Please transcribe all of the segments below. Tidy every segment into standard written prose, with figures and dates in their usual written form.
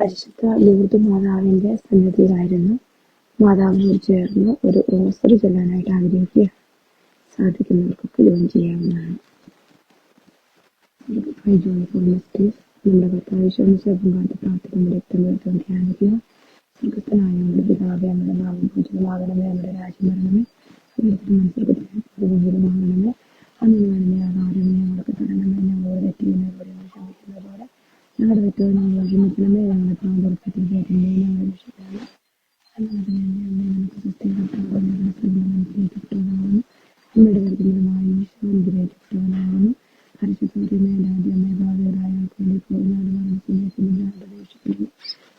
പരിശുദ്ധ ലൂർദ് മാതാവിന്റെ സന്നിധിയിലായിരുന്നു മാതാവിനോട് ചേർന്ന് ഒരു റോസറി ചൊല്ലാനായിട്ട് ആഗ്രഹിക്കുക. സാധിക്കുന്നവർക്കൊക്കെ ജോയിൻ ചെയ്യാവുന്നതാണ്. നമ്മുടെ കർത്താവിശ്വസിച്ച് പ്രാർത്ഥിക്കുന്ന രക്തം ധ്യാനിക്കുക. സ്വർഗസ്ഥനായ നമ്മുടെ പിതാവേ, നമ്മുടെ നാമം പൂജിതമാകണമേ, നമ്മുടെ രാജ്യം വരണമേ, സ്വർഗത്തിലെ അന്ന് ആഹാരം ഞങ്ങൾക്ക് തരണമേ, ഞങ്ങളോട് തെറ്റുന്നവരോട് ക്ഷമിക്കുന്ന പോലെ ഞങ്ങളുടെ തെറ്റുകൾ ഞങ്ങൾ ക്ഷമിക്കണമേ, ഞങ്ങളുടെ പാപത്തിൽ കയറ്റുന്നേ ഞങ്ങൾ രക്ഷിക്കണമേ. അമ്മയുടെ വരുന്നതുമായി ഈശോ അനുഗ്രഹിക്കപ്പെട്ടവനാകുന്നു. പരിശുദ്ധമേ രാജ്യമേ ഭാവികളായവർക്ക് വേണ്ടി പ്രവേശിക്കുന്നു.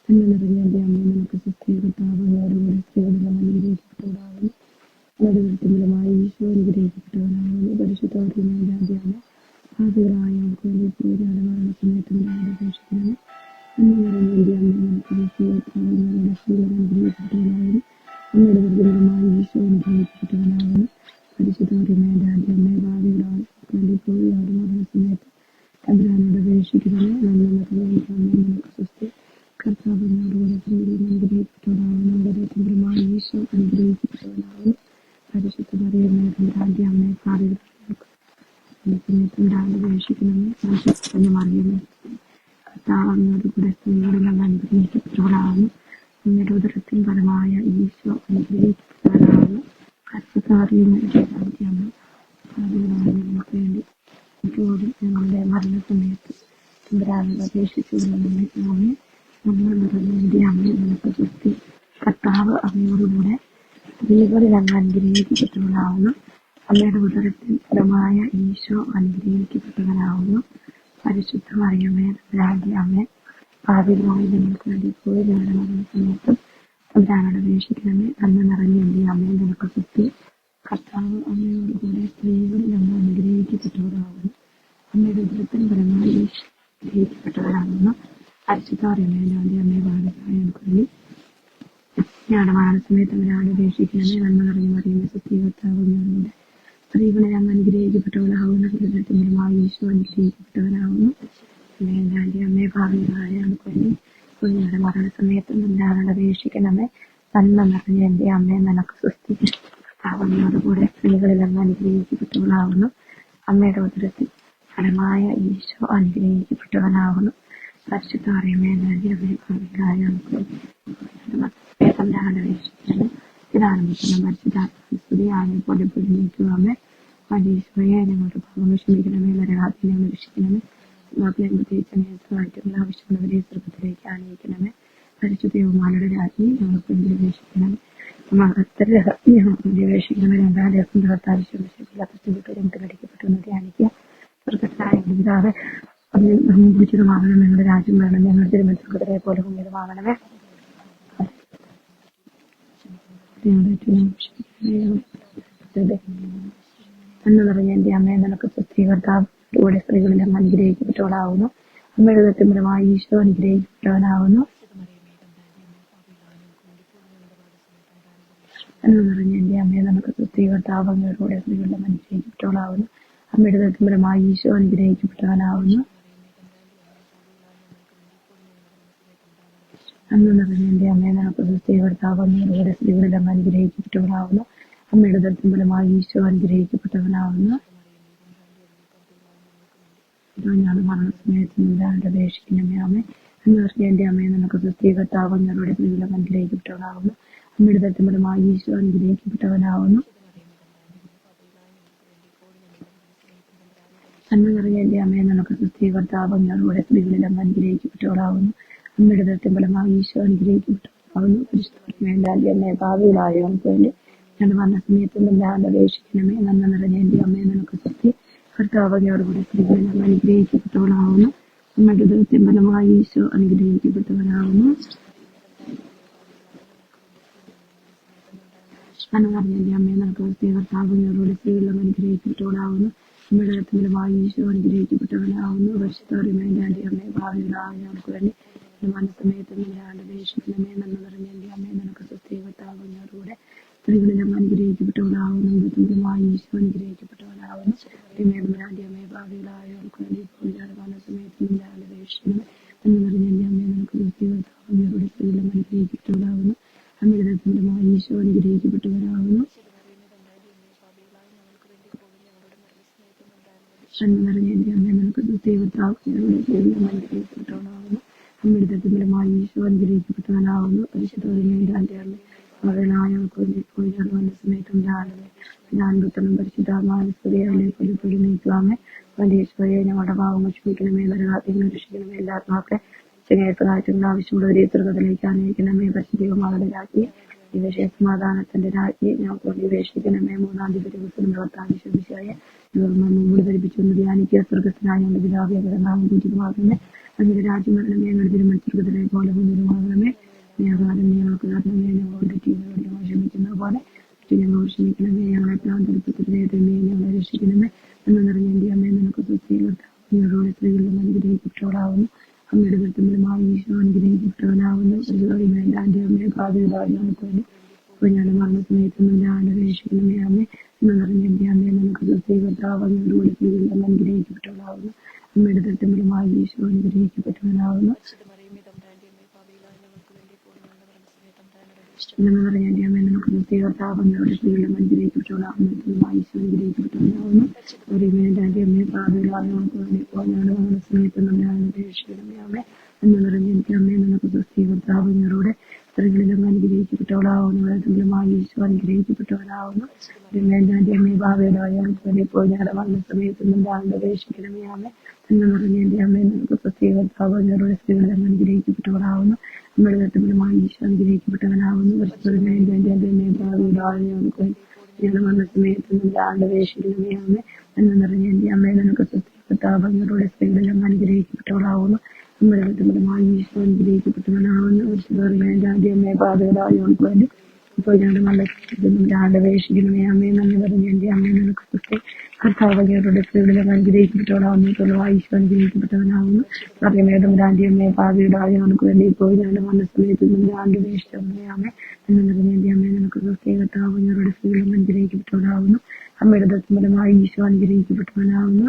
തന്നെ നിറഞ്ഞ എൻ്റെ അമ്മ നമുക്ക് സുസ്ഥീകൃതാവങ്ങളോടുകൂടി സ്ത്രീകളെല്ലാം അനുഗ്രഹിക്കപ്പെട്ടവരാകുന്നു. അവരുടെ വൃത്തിമൂലമായി ഈശോ അനുഗ്രഹിക്കപ്പെട്ടവനാകുന്നു. പരിശുദ്ധമേ രാജ്യമേ ഭാവികളായവർക്ക് വേണ്ടി മരണസമയത്തും പ്രവേശിക്കുന്നു. അന്ന് നിറഞ്ഞ എൻ്റെ അമ്മ നമുക്ക് സുസ്ഥീകൃതാവങ്ങളുടെ സ്ത്രീകൾ അനുഗ്രഹിക്കപ്പെട്ടവനാകുന്നു. അമ്മയുടെ വൃത്തിമൂലമായി ഈശോ അനുഗ്രഹിക്കപ്പെട്ടവനാകുന്നു. പരിശുദ്ധമേ രാജ്യമേ ഭാവികളായവർക്ക് വേണ്ടി മരണസമയത്ത് തമ്പുരാനോട് അപേക്ഷിക്കണമേ. നമുക്ക് സ്വസ്തി കർത്താവിനോടുകൂടെ സ്ത്രീകൾ അനുഗ്രഹിക്കപ്പെട്ടവനാകുന്നു. ഈശോ അനുഗ്രഹിക്കപ്പെട്ടവനാകുന്നു. പരിശുദ്ധ മറിയമേ തമ്പുരാന്റെ അമ്മയെ ഭാവികളായവർക്ക് അപേക്ഷിക്കണമേ. പരിശുദ്ധ മറിയമേ കർത്താവ് അങ്ങയോടുകൂടെ സ്ത്രീകളിൽ അനുഗ്രഹിക്കപ്പെട്ടവളാകുന്നു. അങ്ങയുടെ ഉദരത്തിൻ ഫലമായ ഈശോ അനുഗ്രഹിക്കപ്പെട്ടവനാകുന്നു. പരിശുദ്ധ മറിയമേ തമ്പുരാന്റെ അമ്മ ഭാവികളായവർക്ക് വേണ്ടി ഇപ്പോഴും ഞങ്ങളുടെ മരണസമയത്ത് തമ്പുരാനോട് അപേക്ഷിച്ചുകൊള്ളണമേ. നമ്മൾ നിറഞ്ഞ അമ്മ നമുക്ക് സ്വസ്തി കർത്താവ് അങ്ങയോടുകൂടെ സ്ത്രീകളിൽ അങ്ങ് അനുഗ്രഹിക്കപ്പെട്ടവനാവുന്നു. അമ്മയുടെ ഉദരത്തിൽ ഫലമായ ഈശോ അനുഗ്രഹിക്കപ്പെട്ടവനാവുന്നു. പരിശുദ്ധ മറിയമേ തമ്പുരാന്റെ അമ്മ ഭാവികളായ ഞങ്ങൾക്ക് വേണ്ടി പോയി ഞങ്ങളുടെ മരണസമയത്തും തമ്പുരാനോട് അപേക്ഷിക്കണമേ. നന്മ നിറഞ്ഞ എൻ്റെ അമ്മയെ നിനക്ക് സ്വസ്തി കർത്താവ് അമ്മയോടുകൂടെ സ്ത്രീകളിൽ അങ്ങ് അനുഗ്രഹിക്കപ്പെട്ടവരാകുന്നു. അമ്മയുടെ ഉദരത്തിൽ ഫലമായി ഈശോ അനുഗ്രഹിക്കപ്പെട്ടവരാകുന്നു. പരിശുദ്ധ മറിയമേ എൻ്റെ അമ്മയെ ഭാവികളായ ഞങ്ങൾക്ക് വേണ്ടി ഞങ്ങളുടെ മരണസമയത്ത് തമ്പുരാനോട് അപേക്ഷിക്കണമേ. നന്മ നിറഞ്ഞ മറിയമേ സ്വസ്തി കർത്താവ് അങ്ങയോടുകൂടെ സ്ത്രീകളിൽ അങ്ങ് അനുഗ്രഹിക്കപ്പെട്ടവളാകുന്നു. ഉദരത്തിൽ ഫലമായി ഈശോ അനുഗ്രഹിക്കപ്പെട്ടവരാകുന്നു. എൻ്റെ അമ്മയെ ഭാവികളായ ഞങ്ങൾക്ക് വേണ്ടി ഞങ്ങളുടെ മരണസമയത്തും തമ്പുരാനോട് അപേക്ഷിക്കണമേ. നന്മ നിറഞ്ഞ എൻ്റെ അമ്മയെ നിനക്ക് സ്വസ്തി കർത്താവിനോടുകൂടെ സ്ത്രീകളിൽ അങ്ങ് അനുഗ്രഹിക്കപ്പെട്ടവളാകുന്നു. അമ്മയുടെ ഉദരത്തിൽ ഫലമായ ഈശോ അനുഗ്രഹിക്കപ്പെട്ടവനാകുന്നു. പരിശുദ്ധ മറിയമേ എൻ്റെ അമ്മയെ ഭാവികളായ ഞങ്ങൾക്ക് തമ്പുരാനോട് അപേക്ഷിക്കണമേ. ഇതാരംഭിക്കുന്ന പരിശുദ്ധാത്മസ്തുതി ആദ്യം പോലെ പൊടിഞ്ഞേക്കുവാമേ. ഈശോയെ ഞങ്ങളുടെ പാപങ്ങൾ ക്ഷമിക്കണമേ. നരകാത്തിൽ ഞങ്ങൾ രക്ഷിക്കണമേ. പ്രത്യേകിച്ച് ആവശ്യമുള്ളവരെ സ്വർഗത്തിലേക്ക് ആനയിക്കണമേ. പരിശുദ്ധ യോമാലയുടെ രാജ്ഞി ഞങ്ങൾക്ക് വേണ്ടി അപേക്ഷിക്കണമേ. ഞങ്ങൾക്ക് വേണ്ടി അപേക്ഷിക്കണമേ. രണ്ടാം ദിവസം ഞങ്ങൾക്ക് കടിക്കപ്പെട്ടു എന്ന് ധ്യാനിക്കുക. സ്വർഗത്തിലായ പിതാവേ, ഭൂചിതമാകണം ഞങ്ങളുടെ രാജ്യം വേണം. ഞങ്ങളുടെ തിരുമൽ സ്വർഗത്തിലെ പോലെ ഭൂമിതമാകണമേ. എന്ന് പറഞ്ഞ എൻ്റെ അമ്മയെ നിനക്ക് സ്വസ്തി കർത്താവിലൂടെ സ്ത്രീകളിലും അനുഗ്രഹിക്കപ്പെട്ടവളാകുന്നു. അമ്മയുടെ വ്യക്തിപരമായ ഈശോ അനുഗ്രഹിക്കപ്പെട്ടവനാകുന്നു. എന്ന് പറഞ്ഞ എൻ്റെ അമ്മയെ നിനക്ക് സ്വസ്തി കർത്താവ് അങ്ങയോടുകൂടെ സ്ത്രീകളിലും അനുഗ്രഹിക്കപ്പെട്ടവളാകുന്നു. അമ്മയുടെ വ്യക്തിപരമായ ഈശോ അനുഗ്രഹിക്കപ്പെട്ടവനാകുന്നു. അന്ന് നിറഞ്ഞ എൻ്റെ അമ്മയെ നിനക്ക് സ്വസ്തി കർത്താവ് അങ്ങയോടുകൂടെ സ്ത്രീകളിലും അനുഗ്രഹിക്കപ്പെട്ടവളാകുന്നു. അമ്മയുടെ ദൃഢഫലമായി ഈശോ അനുഗ്രഹിക്കപ്പെട്ടവനാകുന്നു. ഞാൻ മരണസമയത്ത് നിന്റെ അപേക്ഷിക്കണമേ. അമ്മ എന്ന് പറഞ്ഞ എൻ്റെ അമ്മയെ നിനക്ക് സ്വസ്തി കർത്താവ് അങ്ങയോടുകൂടെ സ്ത്രീകളിലും അനുഗ്രഹിക്കപ്പെട്ടവനാകുന്നു. അമ്മയുടെ ദൃഢഫലമായി ഈശോ അനുഗ്രഹിക്കപ്പെട്ടവനാകുന്നു. അന്ന് നിറഞ്ഞ എൻ്റെ അമ്മയെ നിനക്ക് സ്വസ്തി കർത്താവ് അങ്ങയോടുകൂടെ സ്ത്രീകളിലും അനുഗ്രഹിക്കപ്പെട്ടവളാകുന്നു. അമ്മയുടെ ദൃഢഫലമായി ഈശോ അനുഗ്രഹിക്കപ്പെട്ടവനാകുന്നു. പരിശുദ്ധമേ എൻ്റെ അമ്മയെ ഭാവിയിലായ ഞങ്ങൾക്ക് വേണ്ടി ഞങ്ങളുടെ മരണസമയത്തും തമ്പുരാനോട് അപേക്ഷിക്കണമേ. നന്മ നിറഞ്ഞ എൻ്റെ അമ്മയെ നിനക്ക് സ്വസ്തി കർത്താവ് അങ്ങയോടുകൂടെ സ്ത്രീകളെല്ലാം അനുഗ്രഹിക്കപ്പെട്ടവളാകുന്നു. അമ്മയുടെ ദൃഢഫലമായി ഈശോ അനുഗ്രഹിക്കപ്പെട്ടവനാകുന്നു. നന്മ നിറഞ്ഞ എൻ്റെ അമ്മയെ നിനക്ക് സ്വസ്തി കർത്താവ് അങ്ങയോടുകൂടെ സ്ത്രീകളെല്ലാം അനുഗ്രഹിക്കപ്പെട്ടവളാകുന്നു. അമ്മയുടെ ദൃഢഫലമായി ഈശോ അനുഗ്രഹിക്കപ്പെട്ടവനാകുന്നു. പരിശുദ്ധമേ എൻ്റെ അമ്മയെ ഭാവിയിലായ ഞങ്ങൾക്ക് വേണ്ടി മനസ്സമയത്തും തമ്പുരാനോട് അപേക്ഷിക്കണമേ. നന്മ നിറഞ്ഞ എൻ്റെ അമ്മയെ നിനക്ക് സ്വസ്തി കർത്താവ് അങ്ങയോടുകൂടെ സ്ത്രീകളെല്ലാം അനുഗ്രഹിക്കപ്പെട്ടവളാകുന്നു. തുല്യമായി ഈശോ അനുഗ്രഹിക്കപ്പെട്ടവനാകുന്നു. തമ്പുരാന്റെ അമ്മയെ ഭാവികളായ ഞങ്ങൾക്ക് വേണ്ടി മനസ്സമയത്തും തമ്പുരാനോട് അപേക്ഷിക്കണമേ. നന്മ നിറഞ്ഞ എൻ്റെ അമ്മയെ നിനക്ക് സ്വസ്തി അനുഗ്രഹിക്കപ്പെട്ടവനാകുന്നു. അമ്മയുടെ ഫലമായി ഈശോ അനുഗ്രഹിക്കപ്പെട്ടവനാകുന്നു. പരിശുദ്ധ മകനായ ഇപ്പോൾ വന്ന സമയത്തും ഞാനും പരിശുദ്ധാത്മാവിലേക്ക് നീക്കുവാമേ. വന്ധ്യേശ്വരയെ ഞങ്ങളുടെ ഭാവങ്ങൾ ക്ഷമിക്കണമേ. വരകാത്യങ്ങൾ രക്ഷിക്കണമേ. എല്ലാ ആത്മാക്കളെ ചെങ്ങേറ്റതായിട്ടുള്ള ആവശ്യമുള്ളവരെ ചെറുകത്തിലേക്ക് അനയിക്കണമേ. പരിശുദ്ധമാകളുടെ രാജ്ഞി വിവേശ സമാധാനത്തിന്റെ രാജ്ഞി ഞങ്ങൾക്ക് വേണ്ടി വിവേശിക്കണമേ. മൂന്നാം തീയതി ഭർത്താവ് ശ്രമിച്ചായ മുമ്പ് ധരിപ്പിച്ചൊന്ന് ധ്യാനിക്കുക. സ്വർഗസ്ഥനായ ഞങ്ങളുടെ പിതാവേ, നാമം പൂജിതമാകണമേ. അങ്ങനെ രാജ്യം വരണമേ. ഞങ്ങളുടെ തിരുമത്സരത്തിലെ പോലെ മുന്നിലുമാകണമേ. വ്യാപാരം ഞങ്ങൾക്ക് നടന്നമേ. ഞങ്ങളുടെ ടീമിനോട് ഞങ്ങൾ ക്ഷമിക്കുന്ന പോലെ ഞങ്ങൾ ക്ഷമിക്കണമേ. ഞങ്ങളെ പ്രാന്തരപ്പത്തിലെ ഞങ്ങളെ രക്ഷിക്കണമേ. എന്ന് നിറഞ്ഞ എൻ്റെ അമ്മയെ നിനക്ക് സ്വസ്ഥീകർത്താവിനോട് സ്ത്രീകളിലും അനുഗ്രഹിക്കപ്പെട്ടവളാവുന്നു. അമ്മയുടെ വൃത്തമ്പലമായി ഈശോ അനുഗ്രഹിക്കപ്പെട്ടവനാവുന്നു. എൻ്റെ അമ്മയെ പാതയിലാകുന്നു. അപ്പോൾ ഞാൻ മരണസമയത്തൊന്നും ഞാൻ രക്ഷിക്കണമേ. അമ്മേ എന്ന് നിറഞ്ഞ എൻ്റെ അമ്മയെ നിനക്ക് സ്വസ്ഥീകർത്താവിനോട് സ്ത്രീകളിലും അനുഗ്രഹിക്കപ്പെട്ടവളാവുന്നു. അമ്മയുടെ വൃത്തമ്പലമായി ഈശോ അനുഗ്രഹിക്കപ്പെട്ടവനാവുന്നു. എന്ന് പറഞ്ഞ എൻ്റെ അമ്മയെ നമുക്ക് സ്വസ്ഥീകർത്താവിനോട് സ്ത്രീകളിലും അനുഗ്രഹിക്കപ്പെട്ടവളാവുന്നു. ഈശോ അനുഗ്രഹിക്കപ്പെട്ടവനാവുന്നു. ഒരു എൻ്റെ അമ്മയെ പാതയിലാകുന്നു. ഞങ്ങളുടെ സമയത്തൊന്നും ഞാൻ രക്ഷിക്കണമേ. അമ്മേ എന്ന് പറഞ്ഞ എനിക്ക് അമ്മയെ നമുക്ക് സ്വസ്ഥീകർത്താവിനോട് സ്ത്രീകളിലും അനുഗ്രഹിക്കപ്പെട്ടവളാവുന്നു. വൃത്തമ്പലമായി ഈശോ അനുഗ്രഹിക്കപ്പെട്ടവനാവുന്നു. എൻ്റെ അമ്മയെ ഭാവിയിലായ ഇപ്പോൾ ഞങ്ങളുടെ മരണ സമയത്തൊന്നും ഞാൻ രക്ഷിക്കണമേ. അമ്മേ എന്ന് പറഞ്ഞ എൻ്റെ അമ്മയെ നമുക്ക് സ്വസ്ഥീകർത്താവിനോട് സ്ത്രീകളിലും അനുഗ്രഹിക്കപ്പെട്ടവളാവുന്നു. അമ്മയുടെ വൃത്തമ്പലമായി ഈശോ അനുഗ്രഹിക്കപ്പെട്ടവനാവുന്നു. എൻ്റെ അമ്മയെ ഭാവിയിലായ ഞങ്ങളുടെ മരണ സമയത്തൊന്നും ഞാൻ രക്ഷിക്കണമേ. അമ്മേ എന്ന് പറഞ്ഞ എൻ്റെ അമ്മയെ നമുക്ക് സ്വസ്ഥീകർത്താവിനോട് സ്ത്രീകളിലും അനുഗ്രഹിക്കപ്പെട്ടവളാവുന്നു. അമ്മയുടെ വൃത്തമ്പലമായി ഈശോ അനുഗ്രഹിക്കപ്പെട്ടവനാവുന്നു. എൻ്റെ അമ്മയെ ഭാവിയിലായവർക്ക് വേണ്ടി ഇപ്പോൾ ഞങ്ങളുടെ മരണത്തിനും ഞാൻ രക്ഷിക്കണമേ. അമ്മയെ നന്ദി പറഞ്ഞ എൻ്റെ അമ്മയെ നിനക്ക് സ്വസ്ഥ കർത്താവകരുടെ സ്ത്രീകളിലും അനുഗ്രഹിക്കപ്പെട്ടവളാവുന്നു. ഈശോ അനുഗ്രഹിക്കപ്പെട്ടവനാവുന്നു. പറയുന്നതും എൻ്റെ അമ്മയെ ഭാവിയിലായവർക്ക് വേണ്ടി ഇപ്പോൾ ഞങ്ങളുടെ മരണസമയത്തൊന്നും ഞാൻ രക്ഷിക്കണമേ. അമ്മേ എന്ന് പറഞ്ഞ എൻ്റെ അമ്മയെ നിനക്ക് സ്വസ്ഥ കർത്താവകരുടെ സ്ത്രീകളിലും അനുഗ്രഹിക്കപ്പെട്ടവളാവുന്നു. അമ്മയുടെ ദത്തമലമായി ഈശോ അനുഗ്രഹിക്കപ്പെട്ടവനാവുന്നു.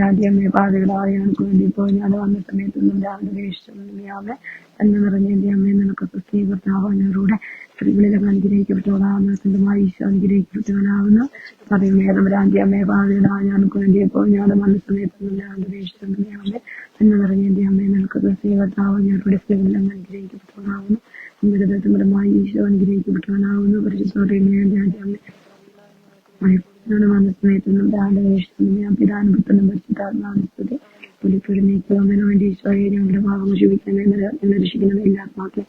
എൻ്റെ അമ്മയെ ഭാവിയിലായവർക്ക് വേണ്ടി ഇപ്പോൾ ഞങ്ങളുടെ മരണസമയത്തൊന്നും ഞാൻ രക്ഷിക്കണമേ. അമ്മേ എന്ന് പറഞ്ഞ എൻ്റെ അമ്മയെ നിനക്ക് സ്വസ്ഥ കർത്താവകരുടെ സ്ത്രീകളിലും അനുഗ്രഹിക്കപ്പെട്ടവളാവുന്നു. സ്വന്തമായി ഈശോ അനുഗ്രഹിക്കപ്പെട്ടവനാവുന്നു. പറയുന്നതും എൻ്റെ അമ്മയെ ഭാവിയിലായവർക്ക് വേണ്ടി ഇപ്പോൾ ഞങ്ങളുടെ മരണസമയത്തൊന്നും ഞാൻ രക്ഷിക്കണമേ. അമ്മേ എന്ന് പറഞ്ഞ എൻ്റെ അമ്മയെ നിനക്ക് സ്വസ്ഥ കർത്താവകരുടെ സ്ത്രീകളിലും അനുഗ്രഹിക്കപ്പെട്ടവനാവുന്നു. അമ്മയുടെ ദത്തമലമായി ഈശോ അനുഗ്രഹിക്കപ്പെട്ടവനാവുന്നു. പരിശുദ്ധ എൻ്റെ അമ്മ മനസ്സമയത്തൊന്നും പിതാനും പുത്രനും പരിശുദ്ധാത്മാവിനെ പുലിപ്പൊരുന്നേക്കുവാൻ വേണ്ടി ഈശോയെ ഞങ്ങളുടെ ഭാവങ്ങൾ ക്ഷമിക്കണമേ. ഞങ്ങൾ രക്ഷിക്കണമേ. എല്ലാ ആത്മാക്കളെ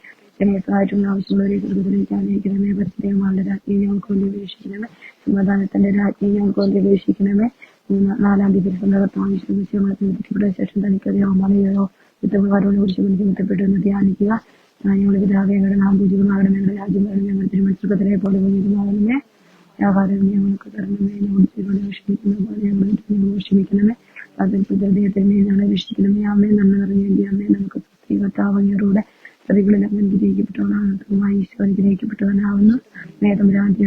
സഹായിട്ടുള്ള ആവശ്യമുള്ളവരെ സ്വർഗത്തിലേക്ക് അനയിക്കണമേ. പരിശുദ്ധമാളുടെ രാജ്ഞിയെ ഞങ്ങൾക്ക് വേണ്ടി ഉപേക്ഷിക്കണമേ. സമാധാനത്തിന്റെ രാജ്ഞിയെ ഞങ്ങൾക്ക് വേണ്ടി ഉപേക്ഷിക്കണമേ. 4-ാം തീയതി ശ്രമിച്ചപ്പെട്ട ശേഷം തനിക്കറിയാമോ യുദ്ധകാരോട് കുറിച്ച് ബന്ധപ്പെട്ടെന്ന് ധ്യാനിക്കുക. ഞങ്ങളുടെ പിതാവേ, ഞങ്ങളുടെ നാം പൂജിതമാകണം. ഞങ്ങളുടെ രാജ്യം വരണം. ഞങ്ങളുടെ തിരുമത്സരത്തിലെ പോലെ പൂജിതമാകണമേ. വ്യാപാരം ഞങ്ങൾക്ക് തരണമേ. ഞങ്ങളുടെ ക്ഷമിക്കുന്ന പോലെ ഞങ്ങൾ ക്ഷമിക്കണമേ. ഹൃദയത്തിനെ ഞങ്ങളെ രക്ഷിക്കണമേ. അമ്മയെ നന്മ നിറഞ്ഞ എൻ്റെ അമ്മയെ നമുക്ക് കർത്താവകരുടെ സ്ത്രീകളിലും അനുഗ്രഹിക്കപ്പെട്ടവനാകുന്നു. ഈശോ അനുഗ്രഹിക്കപ്പെട്ടവനാവുന്നു.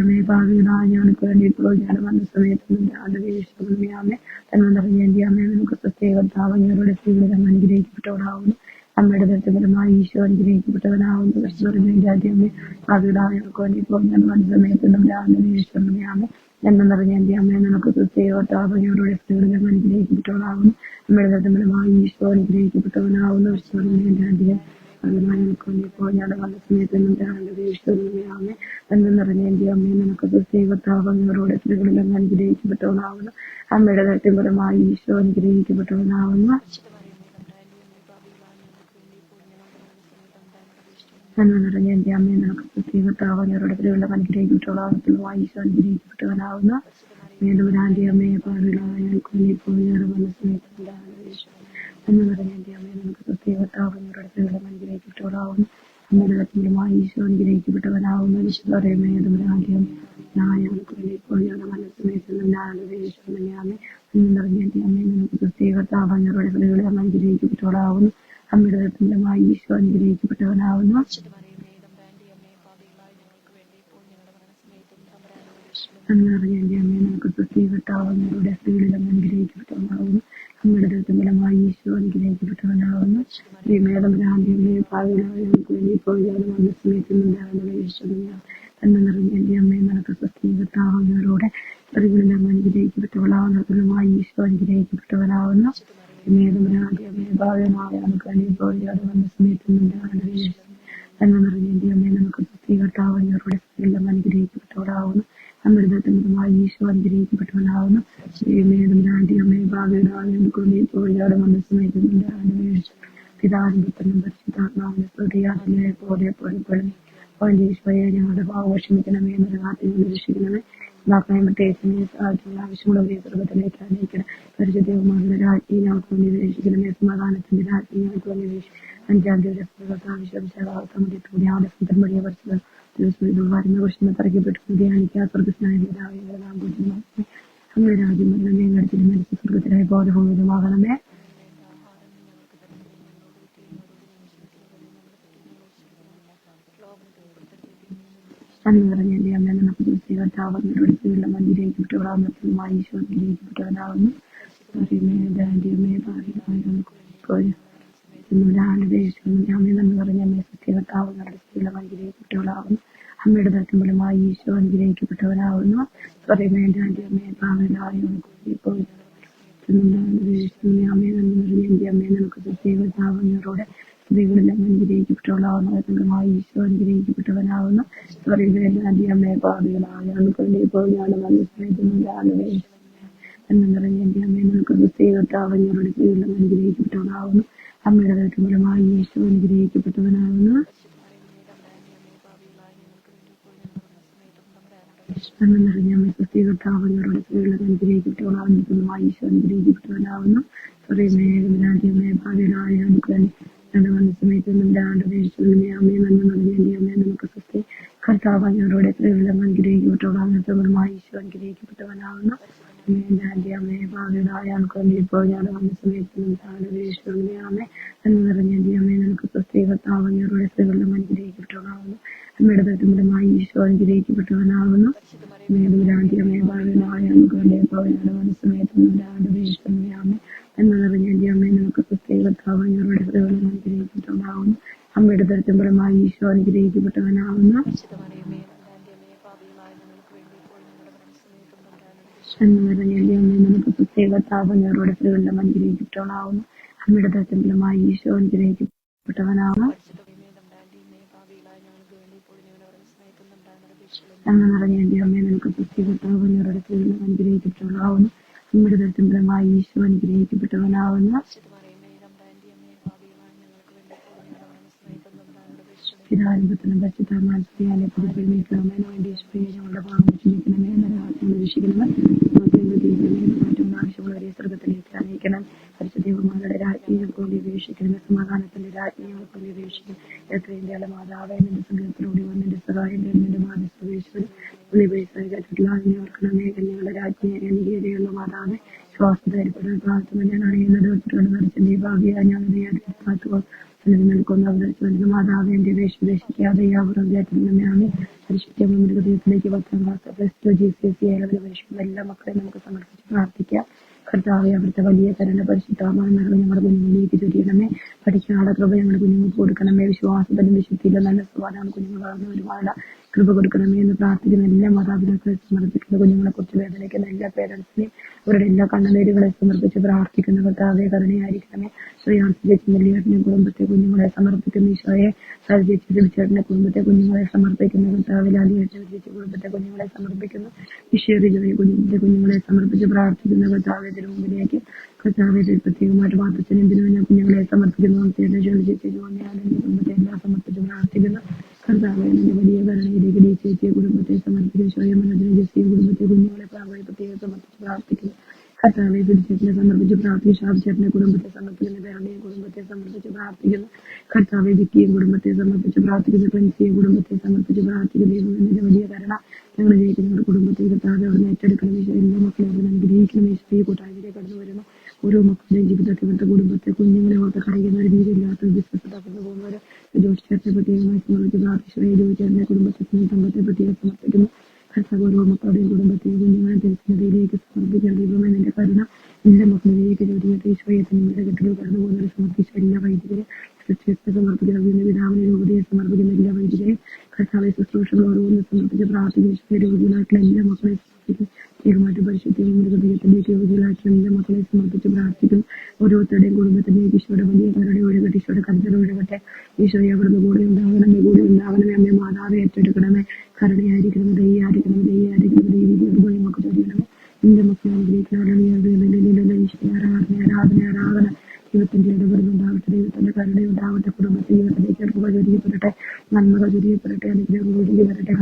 അമ്മയെ ഭാവിയിലായ ഞങ്ങൾക്ക് വേണ്ടി ഇപ്പോൾ ഞങ്ങളുടെ വന്ന സമയത്തൊന്നും രക്ഷിക്കണമേ. അമ്മയെ നന്മ നിറഞ്ഞ എൻ്റെ അമ്മയെ നമുക്ക് കർത്താവകരുടെ സ്ത്രീകളിലും അനുഗ്രഹിക്കപ്പെട്ടവനാവുന്നു. അമ്മയുടെ ദത്തമലമായി ഈശോ അനുഗ്രഹിക്കപ്പെട്ടവനാവുന്നു. അമ്മയെ ഭാവിയിലായ ഞങ്ങൾക്ക് വേണ്ടി ഇപ്പോൾ ഞങ്ങളുടെ വന്ന സമയത്തൊന്നും രക്ഷിക്കണമേ. അമ്മ നന്മ നിറഞ്ഞ എൻ്റെ അമ്മയെ നമുക്ക് കർത്താവകരുടെ സ്ത്രീകളിലും അനുഗ്രഹിക്കപ്പെട്ടവനാവുന്നു. അമ്മയുടെ ദത്തമലമായി ഈശോ അനുഗ്രഹിക്കപ്പെട്ടവനാവുന്നു. ഇപ്പോൾ ഞങ്ങളുടെ വന്ന സമയത്തൊന്നും അമ്മ നന്മ നിറഞ്ഞ എൻ്റെ അമ്മയെ നമുക്ക് കർത്താവകരുടെ സ്ത്രീകളിലും അനുഗ്രഹിക്കപ്പെട്ടവനാവുന്നു. അമ്മയുടെ ദത്തമലമായി ഈശോ അനുഗ്രഹിക്കപ്പെട്ടവനാവുന്നു. നന്മ നിറഞ്ഞ എൻ്റെ അമ്മയെ നമുക്ക് കർത്താവകരുടെ സ്ത്രീകളിലും അനുഗ്രഹിക്കപ്പെട്ടവനാവുന്നു. ഈശോ അനുഗ്രഹിക്കപ്പെട്ടവനാവുന്നു. വീണ്ടും എൻ്റെ അമ്മയെ പാടിലായ ഇപ്പോൾ ഞങ്ങളുടെ വന്ന സമയത്തൊന്നും എന്ന് പറഞ്ഞ എൻ്റെ അമ്മയെ നമുക്ക് കർത്താവകരുടെ സ്ത്രീകളിലും അനുഗ്രഹിക്കപ്പെട്ടവനാവുന്നു. അമ്മയുടെ ദത്തമലമായി ഈശോ അനുഗ്രഹിക്കപ്പെട്ടവനാവുന്നു. വിശുദ്ധമേതും രാജ്യം ഞങ്ങൾക്ക് വേണ്ടി ഇപ്പോൾ ഞങ്ങളുടെ മനസ്സമയത്തൊന്നും അമ്മ എന്ന് പറഞ്ഞ എൻ്റെ അമ്മയെ നമുക്ക് കർത്താവകരുടെ സ്ത്രീകളിലും അനുഗ്രഹിക്കപ്പെട്ടവളാവുന്നു. അമ്മയുടെ ദത്തമലമായി ഈശോ അനുഗ്രഹിക്കപ്പെട്ടവനാവുന്നു. എന്ന് പറഞ്ഞ എൻ്റെ അമ്മയെ നമുക്ക് കർത്താവകരുടെ സ്ത്രീകളിലും അനുഗ്രഹിക്കപ്പെട്ടവനാവുന്നു. അമ്മയുടെ ദത്തമലമായി ഈശോ അനുഗ്രഹിക്കപ്പെട്ടവനാവുന്നു. ശ്രീമേതം രാജ്യമേ ഭാവിയിലായ ഞങ്ങൾക്ക് വേണ്ടി ഇപ്പോൾ ഞങ്ങളുടെ മനസ്സമയത്തൊന്നും എന്ന് നിറഞ്ഞ എൻ്റെ അമ്മയെ നമുക്ക് കർത്താവകരുടെ സ്ത്രീകളിലും അനുഗ്രഹിക്കപ്പെട്ടവളാവുന്നു. ഈശോ അനുഗ്രഹിക്കപ്പെട്ടവനാവുന്നു. മേതമരാജയമേ ഭാവ്യമായ അനുക്രമി പോലെയാണ് വന്ന സമയത്തുന്നുണ്ട് നന്മ നിറഞ്ഞ എൻ്റെ അമ്മേ നമുക്ക് സ്ത്രീകർത്താവങ്ങളുടെ എല്ലാം അനുഗ്രഹിക്കപ്പെട്ടവരാകുന്നു. അമൃതത്വമായി ഈശോ അനുഗ്രഹിക്കപ്പെട്ടവനാകുന്നു. മേതമരാജി അമ്മേ ഭാവിയുടെ അനുക്രമി പോലെയാണ് വന്ന സമയത്തുന്നുണ്ട് പിതാവിനും പുത്രനും പരിശുദ്ധാത്മാവിനെ സ്തുതിയാതിനെ പോലെ ഈശോയെ ഞങ്ങളുടെ ഭാവം ക്ഷമിക്കണമേ, നരകാത്തിൽ രക്ഷിക്കണമേ, പ്രത്യേകിച്ച് ആവശ്യമുള്ളവരെ സ്വർഗത്തിലേക്ക് അനയിക്കണം. പരിശുദ്ധവുമാകുന്ന രാജ്ഞി ഞങ്ങൾക്ക് വേണ്ടി വീക്ഷിക്കണമേ, സമാധാനത്തിന്റെ രാജ്ഞി ഞങ്ങൾക്ക് വേണ്ടി വീക്ഷിക്കും. 5-ാം തീയതി വിശ്വവിശാഖാസമയത്തോടെ ആലസ്യം വഴിയെ പരിശുദ്ധ വരുന്ന കൃഷ്ണ തറയ്ക്കപ്പെട്ടു ധ്യാനിക്കുക. സ്വർഗസ്നായ നമ്മുടെ രാജ്യം മരണമേ നടത്തിന് മരിച്ച സ്വർഗത്തിനായി ബോധഭൂമിതമാകണമേ. നന്മ നിറഞ്ഞ എൻ്റെ അമ്മ നമുക്ക് കർത്താവങ്ങളുടെ സ്ത്രീകളുടെ അനുഗ്രഹിക്കപ്പെട്ടവരാകുന്നതുമായി ഈശോ അനുഗ്രഹിക്കപ്പെട്ടവനാകുന്നു. നന്മ നിറഞ്ഞ അമ്മയെ കർത്താവങ്ങളുടെ സ്ത്രീകളും അനുഗ്രഹിക്കപ്പെട്ടവളാകുന്നു. അമ്മയുടെ ദർശനഫലമായി ഈശോ അനുഗ്രഹിക്കപ്പെട്ടവനാകുന്നു. സ്വയമേൻ്റെ അമ്മയെ ഭാവിയിലായി അമ്മയെ നന്മ നിറഞ്ഞ എൻ്റെ അമ്മയെ നമുക്ക് കർത്താവങ്ങളുടെ സ്ത്രീകളെല്ലാം അനുഗ്രഹിക്കപ്പെട്ടവളാകുന്നു. ദർശനഫലമായി ഈശോ അനുഗ്രഹിക്കപ്പെട്ടവനാകുന്നു. സ്വയമേൻ്റെ അമ്മയെ ഭാവിയിലായി ഇപ്പോൾ ഞാൻ നന്മ നിറഞ്ഞ എൻ്റെ അമ്മയെ നമുക്ക് കർത്താവങ്ങളുടെ സ്ത്രീകളെല്ലാം അനുഗ്രഹിക്കപ്പെട്ടവളാകുന്നു. അമ്മയുടെ ദർശനഫലമായി ഈശോ അനുഗ്രഹിക്കപ്പെട്ടവനാകുന്നു. നന്മ നിറഞ്ഞ അമ്മയെ കർത്താവങ്ങളുടെ സ്ത്രീകളെല്ലാം അനുഗ്രഹിക്കപ്പെട്ടവളാകുന്നു. ഈശോ അനുഗ്രഹിക്കപ്പെട്ടവനാകുന്നു. സ്വയമേഖലയെ ഭാവിയിലായ സമയത്ത് നമ്മുടെ അമ്മയെ നന്മ നിറഞ്ഞ എൻ്റെ അമ്മയെ നമുക്ക് സ്വസ്തി കർത്താവങ്ങളുടെ സ്ത്രീകളെല്ലാം അനുഗ്രഹിക്കപ്പെട്ടവളാകുന്നു. ഈശോ അനുഗ്രഹിക്കപ്പെട്ടവനാകുന്നു. എൻ്റെ അമ്മയെ ഭാവിയിലായ ഇപ്പോൾ ഞാൻ വന്ന സമയത്ത് നമ്മുടെ അമ്മ നന്മ നിറഞ്ഞ എൻ്റെ അമ്മയെ നമുക്ക് സ്വസ്തി കർത്താവങ്ങളുടെ സ്ത്രീകളെല്ലാം അനുഗ്രഹിക്കപ്പെട്ടവളാകുന്നു. അമ്മയുടെ ദർശനഫലമായി ഈശോ അനുഗ്രഹിക്കപ്പെട്ടവനാകുന്നു. അമ്മയെ ഭാവിയിലായ ഇപ്പോൾ ഞാൻ വന്ന സമയത്ത് നമ്മുടെ അമ്മ നന്മ നിറഞ്ഞ എൻ്റെ അമ്മയെ നമുക്ക് സ്വസ്തി കർത്താവങ്ങളുടെ സ്ത്രീകളെല്ലാം അനുഗ്രഹിക്കപ്പെട്ടവനാകുന്നു. അമ്മയുടെ ദർശനഫലമായി ഈശോ അനുഗ്രഹിക്കപ്പെട്ടവനാകുന്നു. നന്മ നിറഞ്ഞ എൻ്റെ അമ്മയെ നമുക്ക് സ്വസ്തി കർത്താവങ്ങളുടെ സ്ത്രീകളെല്ലാം അനുഗ്രഹിക്കപ്പെട്ടവനാകുന്നു. അമ്മയുടെ ദർശനഫലമായി ഈശോ അനുഗ്രഹിക്കപ്പെട്ടവനാകുന്നു. നന്മ നിറഞ്ഞ എൻ്റെ അമ്മയെ നമുക്ക് സ്വസ്തി കർത്താവങ്ങളുടെ സ്ത്രീകളെല്ലാം അനുഗ്രഹിക്കപ്പെട്ടവളാകുന്നു. അമ്മയുടെ ദർശനഫലമായി ഈശോ അനുഗ്രഹിക്കപ്പെട്ടവനാകുന്നു. പിതാവിനും പുത്രനും പരിശുദ്ധാത്മാവിനെ പ്രതിഫലിക്കണമേ. വേണ്ടി ഞങ്ങളുടെ പാപം ക്ഷമിക്കണമേ, നരകാത്തിൽ രക്ഷിക്കണമേ, മാറ്റം ആവശ്യമുള്ളവരെ സ്വർഗത്തിലേക്ക് അനയിക്കണം. പരിശുദ്ധയുടെ രാജ്ഞി ഞങ്ങൾക്ക് വേണ്ടി വീക്ഷിക്കണമേ, സമാധാനത്തിന്റെ രാജ്ഞി ഞങ്ങൾക്ക് വേണ്ടി വീക്ഷിക്കണം. എത്രയും കാല മാതാവേ, നിന്റെ സംഘത്തിലൂടെ വന്നിന്റെ സഹായം നിന്റെ മാതൃശ്വരേശ്വരൻ ഓർക്കണമേ. കന്യകളുടെ രാജ്ഞിയെ അനുകീരയുള്ള മാതാവെ, ശ്വാസധൈര്യപ്പെടാൻ പ്രാർത്ഥന ഞാൻ അറിയുന്നത് നിറച്ചെന്റെ ഭാഗ്യ ഞാൻ കാത്തുകൊ നിൽക്കുന്ന അവതരിച്ചു മാതാവ് എന്റെ വേഷദേശിക്കാതെ യാവറും ജാറ്റിനാണ് പരിശുദ്ധ ഹൃദയത്തിലേക്ക് 10ാം ക്ലാസ് +2 GCSE പരിശുദ്ധ എല്ലാ മക്കളെ നമുക്ക് സമർപ്പിച്ച് പ്രാർത്ഥിക്കാം. കർത്താവെ, അവിടുത്തെ വലിയ കരുണ പരിശുദ്ധമായ ഞങ്ങളുടെ കുഞ്ഞുങ്ങളിലേക്ക് ചൊരിയണമേ. പഠിക്കാനുള്ള കൃപ ഞങ്ങളുടെ കുഞ്ഞുങ്ങൾക്ക് കൊടുക്കണമേ. വിശ്വാസത്തിലും വിശുദ്ധിയിലും നല്ല സ്വഭാവമാണ് കുഞ്ഞുങ്ങൾ വളർന്നു വരുവാനുള്ള കൃപ കൊടുക്കണമേ എന്ന് പ്രാർത്ഥിക്കുന്ന എല്ലാ മാതാപിതാക്കളെ സമർപ്പിക്കുന്ന കുഞ്ഞുങ്ങളെ കുറിച്ച് വേദനിക്കുന്ന എല്ലാ പേരൻസിനെയും അവരുടെ എല്ലാ കണ്ണുനീരുകളെ സമർപ്പിച്ച് പ്രാർത്ഥിക്കുന്ന കർത്താവെ കരുണയായിരിക്കണമേ. ശ്രീയാർച്ചേച്ചിന്റെ കുടുംബത്തെ കുഞ്ഞുങ്ങളെ സമർപ്പിക്കുന്ന ഈശോയെ, ചേച്ചിയുടെ കുടുംബത്തെ കുഞ്ഞുങ്ങളെ സമർപ്പിക്കുന്ന കർത്താവിൽ ചേച്ചി കുടുംബത്തെ കുഞ്ഞുങ്ങളെ സമർപ്പിക്കുന്നു. ഈശ്വരിജോയെ കുഞ്ഞുങ്ങളെ സമർപ്പിച്ച് പ്രാർത്ഥിക്കുന്ന കർത്താവെ മുമ്പിലേക്ക് കർത്താവെ പ്രത്യേകമായിട്ട് പ്രാർത്ഥിച്ചതിന് എന്തിനും കുഞ്ഞുങ്ങളെ സമർപ്പിക്കുന്നു. ചേച്ചി കുടുംബത്തെ എല്ലാം സമർപ്പിച്ച് പ്രാർത്ഥിക്കുന്നു. കർത്താവെ വലിയ കരുണയിലേക്ക് ചേച്ചിയെ കുടുംബത്തെ സമർപ്പിക്കുന്നു. സ്വയമനത്തിന് ജെസ്സിയെ കുടുംബത്തെ കുഞ്ഞുങ്ങളെ പ്രത്യേകം സമർപ്പിച്ച് പ്രാർത്ഥിക്കുന്നു. കർത്താവെ പിടിച്ചേറ്റിനെ സമർപ്പിച്ച് പ്രാർത്ഥിക്കുന്നു. ഷാബിച്ചേട്ടനെ കുടുംബത്തെ സമർപ്പിക്കുന്നു. പേരുടെയും കുടുംബത്തെ സമർപ്പിച്ച് പ്രാർത്ഥിക്കുന്നു. കർത്താവെ വിക്കിയും കുടുംബത്തെ സമർപ്പിച്ച് പ്രാർത്ഥിക്കുന്നു. പ്രിൻസിയെ കുടുംബത്തെ സമർപ്പിച്ച് പ്രാർത്ഥിക്കുന്നു. ദൈവത്തിന്റെ വലിയ കരുണ ഞങ്ങൾ ജയിക്കും. ഞങ്ങളുടെ കുടുംബത്തെ കർത്താവെ അവിടുന്ന് ഏറ്റെടുക്കണം. എല്ലാ മക്കളെ അവിടുന്ന് അനുഗ്രഹിക്കണം. ഈശ്വരീയ കൂട്ടായ്മയിലേക്ക് കടന്നു വരുന്നു. ഓരോ മക്കളുടെയും ജീവിതത്തിൽ ഇവിടുത്തെ കുടുംബത്തെ കുഞ്ഞുങ്ങളെ ഓർത്ത് കരയുന്നവർ, വീടില്ലാത്ത ബിസിനസ് തകർന്നു പോകുന്നവർ, ജോഷി ചേട്ടനെ പ്രത്യേകമായി സമർപ്പിച്ച് പ്രാർത്ഥിച്ചു. ജോഷി ചേട്ടനെ കുടുംബത്തെ സംഘത്തെ പ്രത്യേകം സമർപ്പിക്കുന്നു. കർത്താവ് ഓരോ മക്കളുടെയും കുടുംബത്തെയും കുഞ്ഞുങ്ങളെ തിരിച്ചതിലേക്ക് സമർപ്പിക്കാൻ ദൈവമേ നിന്റെ കരുണ എല്ലാ മക്കളിലേക്ക് ചോദിച്ചിട്ട് ഈശോയെ നിങ്ങളുടെ കെട്ടുകൾ കടന്നു പോകുന്നവരെ സമർപ്പിച്ച എല്ലാ വൈദികരെ സമർപ്പിക്കുന്ന പിതാവിനെ രൂപതയെ സമർപ്പിക്കുന്ന എല്ലാ വൈദികരെ കർത്താവെ ശുശ്രൂഷകൾ ഓരോന്ന് സമർപ്പിച്ച് പ്രാർത്ഥിക്കുന്ന രോഗികളായിട്ടുള്ള എല്ലാ മക്കളെ സമർപ്പിക്കും. ദൈവമായിട്ട് പരിശുദ്ധ ഹൃദയത്തിലേക്ക് രോഗികളായിട്ടുള്ള എല്ലാ മക്കളെ സമർപ്പിച്ച് പ്രാർത്ഥിക്കും. ഓരോരുത്തരുടെയും കുടുംബത്തിലേക്ക് ഈശോയുടെ വലിയ കരുണ ഒഴുകട്ടെ, ഈശോയുടെ കരുതൽ ഒഴുകട്ടെ. ഈശോയെ അവിടുന്ന് കൂടെ ഉണ്ടാകണമേ, കൂടെ ഉണ്ടാകണമേ. അമ്മേ മാതാവെ ഏറ്റെടുക്കണമേ, കരുണയായിരിക്കണമേ, ദയ്യായിരിക്കണമേ, ദയ്യായിരിക്കണമേ, ദൈവിക നമുക്ക് ചൊരിയണമേ. നിന്റെ മക്കളെ അനുഗ്രഹിക്കണമേ. ഈശോയെ ആരാധന, ആരാധന, ആരാധന. ദൈവത്തിന്റെ ഇടപെടലുണ്ടാവട്ടെ, ദൈവത്തിന്റെ കരുണയുണ്ടാവട്ടെ, കുടുംബ ജീവിതത്തിലേക്ക് കൃപ ചൊരിയപ്പെടട്ടെ, നന്മകൾ ചൊരിയപ്പെടട്ടെ, അനുഗ്രഹങ്ങൾ ഒഴുകി വരട്ടെ.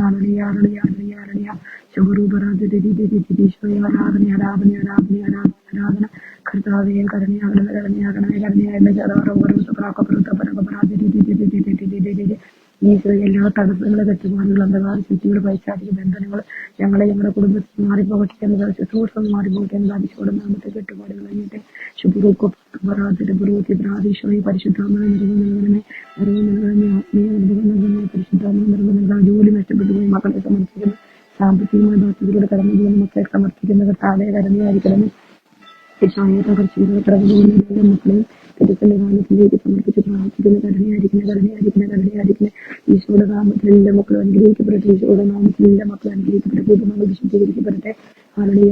ഈശോയെ ആരാധന, ആരാധന, ആരാധന, ആരാധന, ആരാധന. കർത്താവേ കരുണയാകണമേ, കരുണയാകണമേ, കരുണയാകണമേ. ഈശോയെ എല്ലാ തടസ്സങ്ങളെ, കെട്ടുപാടുകൾ, അന്ധകാര ശക്തികൾ, പൈശാചിക ബന്ധനങ്ങൾ ഞങ്ങളുടെ കുടുംബത്തിൽ മാറിപ്പോകട്ടെ എന്നത്, ശുശ്രൂഷ മാറിപ്പോകട്ടെ എന്നത് ഈശോയുടെ നാമത്തെ കെട്ടുപാടുകൾ കഴിഞ്ഞിട്ട് ഈശോയെ പരിശുദ്ധാത്മാവിനെ നിറവ് നൽകണമേ, നിറവ് നൽകണമേ, ആത്മീയ അനുഭവം നൽകണമേ, പരിശുദ്ധാത്മാവിനെ നിറവ് നൽകണം. ജോലി നഷ്ടപ്പെട്ടു പോയി മക്കളെ സമർപ്പിക്കുന്നു, സാമ്പത്തികമായ ബാധ്യതയിലൂടെ കടന്നു പോകുന്ന മക്കളെ സമർപ്പിക്കുന്ന കർത്താവേ കരുണയായിരിക്കണമേ. ഈശോയെ തകർച്ചയിലൂടെ കടന്നു പോകുന്ന എല്ലാ മക്കളെയും തിരുത്തന്റെ നാമത്തിലേക്ക് സമർപ്പിച്ച് പ്രാർത്ഥിക്കുന്ന കരുണയായിരിക്കണേ, കരുണയായിരിക്കണേ, കരുണയായിരിക്കണേ. ഈശോയുടെ നാമത്തിൽ എല്ലാ മക്കളും അനുഗ്രഹിക്കപ്പെടട്ടെ, ഈശോയുടെ നാമത്തിൽ എല്ലാ മക്കളും അനുഗ്രഹിക്കപ്പെടട്ടെ, പൂർണ്ണമായി വിശുദ്ധീകരിക്കപ്പെടട്ടെ. ആരടിയ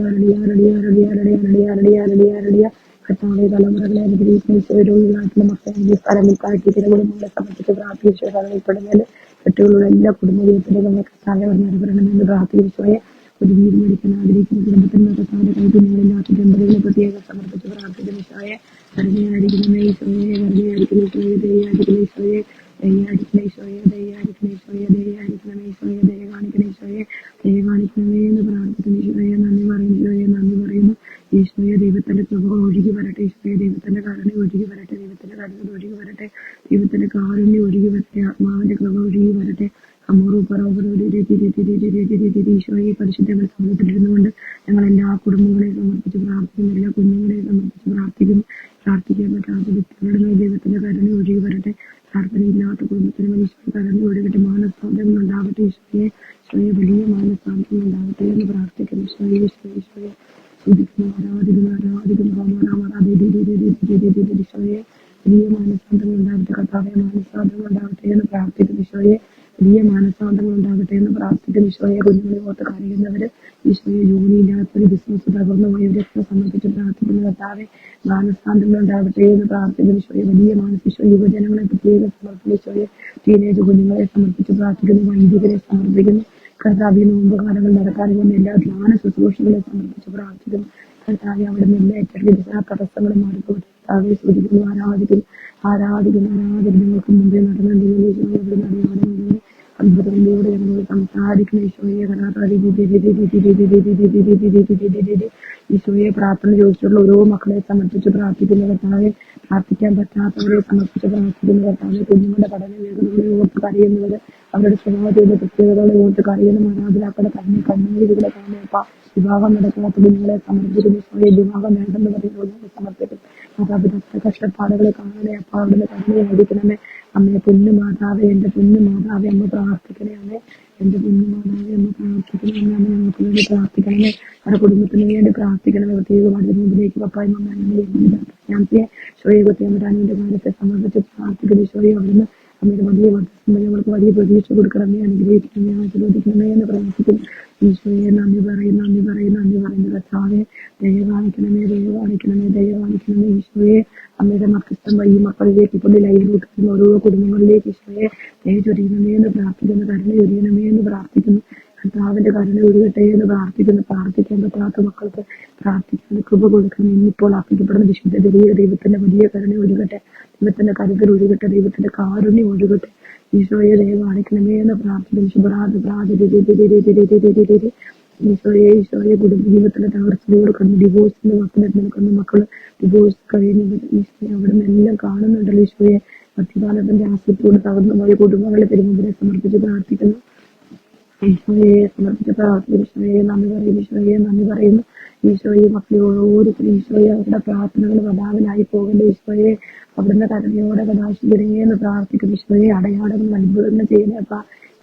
കർത്താവെ തലമുറകളെ അനുഗ്രഹിക്കുന്ന ഈശോയെ രോഗികളായിട്ടുള്ള മക്കളെ സ്ഥലങ്ങളിൽ കാട്ടി തിരകളുമായി സമർപ്പിച്ച് പ്രാർത്ഥിച്ച കടകളിൽപ്പെടുന്നതിൽ കെട്ടുകളുള്ള എല്ലാ കുടുംബ ജീവിതത്തിലും നമ്മൾ കർത്താവെ വരണമെന്ന് പ്രാർത്ഥിച്ചോയെ ഒരു വീട് മേടിക്കാൻ ആഗ്രഹിക്കുന്ന കുടുംബത്തിന് കർത്താവിന്റെ കൈകുഞ്ഞുങ്ങളില്ലാത്ത ദമ്പതികളെ പ്രത്യേകം സമർപ്പിച്ച് പ്രാർത്ഥിക്കുന്ന ഈശോയെ കരുണയായിരിക്കണമേ, ഈശോയെ കരുണയായിരിക്കുന്ന ഈശോയെ ദയായിരിക്കുന്ന ഈശോയെ ദയായിരിക്കുന്ന ഈശോയെ ദയായിരിക്കുന്ന ഈശോയെ ദയായിരിക്കണമേ, ഈശോയെ ദയ കാണിക്കണ ഈശോയെ ദയ കാണിക്കണമേ എന്ന് പ്രാർത്ഥിക്കുന്ന ഈശോയെ നന്ദി പറയുന്നു, ഈശോയെ നന്ദി പറയുന്നു. ഈശോയെ ദൈവത്തിന്റെ കൃപകൾ ഒഴുകി വരട്ടെ, ഈശോയെ ദൈവത്തിന്റെ കരുണ ഒഴുകി വരട്ടെ, ദൈവത്തിന്റെ കരുതൽ ഒഴുകി വരട്ടെ, ദൈവത്തിന്റെ കാരുണ്യം ഒഴുകി വരട്ടെ, ആത്മാവിന്റെ കൃപ ഒഴുകി വരട്ടെ. ഈശോയെ പരിശുദ്ധ സമൂഹത്തിലിരുന്നുകൊണ്ട് ഞങ്ങൾ എല്ലാ കുടുംബങ്ങളെയും സമർപ്പിച്ച് പ്രാർത്ഥിക്കുന്നു, എല്ലാ കുഞ്ഞുങ്ങളെയും സമർപ്പിച്ച് പ്രാർത്ഥിക്കുന്നു. പ്രാർത്ഥിക്കാൻ പറ്റാത്ത വ്യക്തികളുടെ ദൈവത്തിന്റെ കരുണ ഒഴുകി വരട്ടെ, പ്രാർത്ഥനയില്ലാത്ത കുടുംബത്തിന് ഈശോയെ കരുണ ഒഴുകട്ടെ, മാനസാന്തരങ്ങൾ ഉണ്ടാകട്ടെ, ഈശോയെ വലിയ മാനസാന്തരങ്ങൾ ഉണ്ടാകട്ടെ എന്ന് പ്രാർത്ഥിക്കുന്നു. ഈശോയെ സ്തുതിക്കുന്നു, ആരാധിക്കുന്നു, ഈശോയെ വലിയ മാനസാന്തരങ്ങൾ ഉണ്ടാകട്ടെ, കർത്താവെ മാനസാന്തരങ്ങൾ ഉണ്ടാകട്ടെ എന്ന് പ്രാർത്ഥിക്കുന്നു. ഈശോയെ വലിയ മാനസാന്തരങ്ങൾ ഉണ്ടാകട്ടെ എന്ന് പ്രാർത്ഥിക്കുന്നു. ഈശോയെ കുഞ്ഞുങ്ങളെ ഓർത്ത് കരയുന്നവര്, ഈശോയെ ജോലിയില്ലാത്തവര്, ബിസിനസ് തകർന്നു പോയവരൊക്കെ സമർപ്പിച്ച് പ്രാർത്ഥിക്കുന്ന കർത്താവെ മാനസാന്തരങ്ങൾ ഉണ്ടാകട്ടെ എന്ന് പ്രാർത്ഥിക്കുന്നു. ഈശോയെ വലിയ ഈശോ യുവജനങ്ങളെ പ്രത്യേകം സമർപ്പിക്കുന്നു. ഈശോയെ ടീനേജ് കുഞ്ഞുങ്ങളെ സമർപ്പിച്ച് പ്രാർത്ഥിക്കുന്നു, വൈദികരെ സമർപ്പിക്കുന്നു. കർത്താവെ നോമ്പ് കാലങ്ങൾ നടക്കാൻ പോകുന്ന എല്ലാ ധ്യാന ശുശ്രൂഷകളെ സമർപ്പിച്ച് പ്രാർത്ഥിക്കുന്നു. കർത്താവെ അവിടെ നിന്ന് ഏറ്റെടുക്കുന്ന തടസ്സങ്ങളും മാറിപ്പോട്ടെ. കർത്താവെ സ്തുതിക്കുന്നു, ആരാധിക്കുന്നു, നിങ്ങൾക്ക് മുമ്പേ നടന്ന അത്ഭുതങ്ങളിലൂടെ ഞങ്ങളോട് സംസാരിക്കുന്ന ഈശോയെ പ്രാർത്ഥന ചോദിച്ചിട്ടുള്ള ഓരോ മക്കളെ സമർപ്പിച്ച് പ്രാർത്ഥിക്കുന്ന കർത്താവെ, പ്രാർത്ഥിക്കാൻ പറ്റാത്തവരെ സമർപ്പിച്ച് പ്രാർത്ഥിക്കുന്ന കർത്താവെ, കുഞ്ഞുങ്ങളുടെ പഠന വേഗതകളെ ഓർത്ത് കരയുന്നവര്, അവരുടെ സ്വഭാവത്തിന്റെ പ്രത്യേകതകളെ ഓർത്ത് കരയുന്ന മാതാപിതാക്കളുടെ കണ്ണീരുകളെ കാണുന്നപ്പ വിവാഹം നടക്കാത്ത കുഞ്ഞുങ്ങളെ സമർപ്പിക്കുന്നു. ഈശോയെ വിവാഹം വേണ്ടെന്ന് പറയുന്നവരെ സമർപ്പിക്കും. മാതാപിതാക്കളുടെ കഷ്ടപ്പാടുകളെ കാണണേ അപ്പ, അവിടുന്ന് കരുണയായിരിക്കണമേ. അമ്മയെ പൊന്നു മാതാവേ, എന്റെ പൊന്നു മാതാവേ അമ്മ പ്രാർത്ഥിക്കണേ. അമ്മേ എന്റെ പൊന്നു മാതാവേ അമ്മ പ്രാർത്ഥിക്കണേ. അമ്മ ഞങ്ങൾക്ക് വേണ്ടി പ്രാർത്ഥിക്കണമേ, അവരുടെ കുടുംബത്തിന് വേണ്ടി പ്രാർത്ഥിക്കണമേ. പ്രത്യേകമായിട്ട് മുമ്പിലേക്ക് പപ്പായും അമ്മയെ ശോയെ കൊത്തിയമ്മരാനിന്റെ കാര്യത്തെ സമർപ്പിച്ച് പ്രാർത്ഥിക്കുന്നു. ഈശോയെ അവിടുന്ന് അമ്മയുടെ വലിയ വർദ്ധന ഞങ്ങൾക്ക് വലിയ പ്രതീക്ഷ കൊടുക്കണമേ, അനുഗ്രഹിക്കണമേ, ആശീർവദിക്കണമേ എന്ന് പ്രാർത്ഥിക്കുന്നു. ഈശോയെ നന്ദി പറയുന്നു കർത്താവെ, ദയ കാണിക്കണമേ, ഈശോയെ അമ്മയുടെ മധ്യസ്ഥം വഴി മക്കളിലേക്ക് ഇപ്പോൾ ലൈവിലോട്ടുന്ന ഓരോ കുടുംബങ്ങളിലേക്ക് ഈശോയെ ദയ ചൊരിയണമേ എന്ന് പ്രാർത്ഥിക്കുന്നു, കരുണ ചൊരിയണമേ എന്ന് പ്രാർത്ഥിക്കുന്നു. കർത്താവിന്റെ കരുണ ഒഴുകട്ടെ എന്ന് പ്രാർത്ഥിക്കുന്നു. പ്രാർത്ഥിക്കാൻ പറ്റാത്ത മക്കൾക്ക് പ്രാർത്ഥിക്കാൻ കൃപ കൊടുക്കണം. ഇന്നിപ്പോൾ അർപ്പിക്കപ്പെടുന്ന വിശുദ്ധ ദൈവത്തിന്റെ വലിയ കരുണ ഒഴുകട്ടെ, ദൈവത്തിന്റെ കരുതൽ ഒഴുകട്ടെ, ദൈവത്തിന്റെ കാരുണ്യം ഒഴുകട്ടെ. ഈശോയെ ദയ കാണിക്കണമേ എന്ന് പ്രാർത്ഥിക്കുന്നു. ഈശോയെ കുടുംബ ജീവിതത്തിന്റെ തകർച്ചയോട് കണ്ട് ഡിവോഴ്സിന്റെ മക്കളെ നിൽക്കുന്ന മക്കള് ഡിവോഴ്സ് കഴിയുന്നവർ ഈശോയെ അവിടെ നിന്ന് എല്ലാം കാണുന്നുണ്ടല്ലോ. ഈശോയെ മധ്യകാലത്തിന്റെ ആസക്തിയോട് തകർന്നു പോയ കുടുംബങ്ങളെ തിരുമുമ്പിനെ സമർപ്പിച്ച് പ്രാർത്ഥിക്കുന്നു. ഈശോയെ സമർപ്പിച്ച പ്രാർത്ഥന ഈശോയെ നന്ദി പറയുന്നു. ഈശോയെ മക്കളെ ഓരോരുത്തരും ഈശോയെ അവരുടെ പ്രാർത്ഥനകൾ പ്രധാനമായി പോകേണ്ട ഈശോയെ അവിടുന്ന് കരുണയോടെ കടാശിക്കണേന്ന് പ്രാർത്ഥിക്കുന്നു. ഈശോയെ അടയാളങ്ങൾ അത്ഭുതങ്ങൾ ചെയ്യുന്നപ്പ